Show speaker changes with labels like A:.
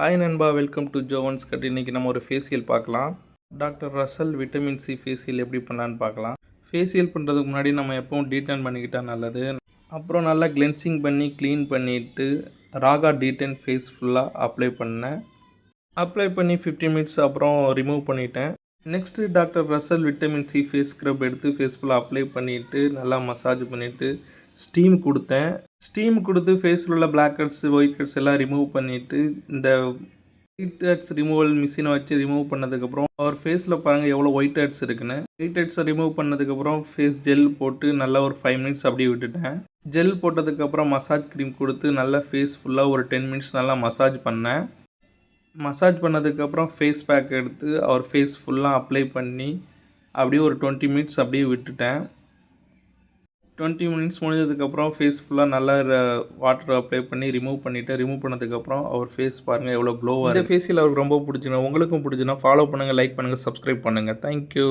A: Hi நண்பா, welcome to ஜோவன்ஸ் cut. இன்றைக்கி நம்ம ஒரு ஃபேஷியல் பார்க்கலாம். Doctor Rashel vitamin C facial எப்படி பண்ணலான்னு பார்க்கலாம். ஃபேஷியல் பண்ணுறதுக்கு முன்னாடி நம்ம எப்பவும் டீடன் பண்ணிக்கிட்டால் நல்லது. அப்புறம் நல்லா கிளென்சிங் பண்ணி க்ளீன் பண்ணிவிட்டு ராகா டீடன் ஃபேஸ் ஃபுல்லாக அப்ளை பண்ணேன். அப்ளை பண்ணி 15 மினிட்ஸ் அப்புறம் ரிமூவ் பண்ணிட்டேன். Next doctor Rashel vitamin C face scrub எடுத்து ஃபேஸ் ஃபுல்லாக அப்ளை பண்ணிவிட்டு நல்லா மசாஜ் பண்ணிவிட்டு ஸ்டீம் கொடுத்தேன். ஸ்டீம் கொடுத்து ஃபேஸில் உள்ள பிளாக் ஹெட்ஸ் ஒயிட் ஹெட்ஸ் எல்லாம் ரிமூவ் பண்ணிவிட்டு இந்த ஒயிட் ஹெட்ஸ் ரிமூவல் மிஷினை வச்சு ரிமூவ் பண்ணதுக்கப்புறம் அவர் ஃபேஸில் பாருங்கள் எவ்வளோ ஒயிட் ஹெட்ஸ் இருக்குன்னு. ஒயிட் ஹெட்ஸை ரிமூவ் பண்ணதுக்கப்புறம் ஃபேஸ் ஜெல் போட்டு நல்லா ஒரு 5 மினிட்ஸ் அப்படியே விட்டுட்டேன். ஜெல் போட்டதுக்கப்புறம் மசாஜ் க்ரீம் கொடுத்து நல்லா ஃபேஸ் ஃபுல்லாக ஒரு 10 மினிட்ஸ் நல்லா மசாஜ் பண்ணேன். மசாஜ் பண்ணதுக்கப்புறம் ஃபேஸ் பேக் எடுத்து அவர் ஃபேஸ் ஃபுல்லாக அப்ளை பண்ணி அப்படியே ஒரு 20 மினிட்ஸ் அப்படியே விட்டுட்டேன். 20 மினிட்ஸ் முடிஞ்சதுக்கப்புறம் ஃபேஸ் ஃபுல்லாக நல்லா வாட்டர் அப்ளை பண்ணி ரிமூவ் பண்ணதுக்கப்புறம் அவர் ஃபேஸ் பாருங்கள் எவ்வளோ க்ளோவாக. இந்த ஃபேஷியல் அவருக்கு ரொம்ப பிடிச்சினா உங்களுக்கும் பிடிச்சினா ஃபாலோ பண்ணுங்கள், லைக் பண்ணுங்கள், சப்ஸ்கிரைப் பண்ணுங்கள். தேங்க்யூ.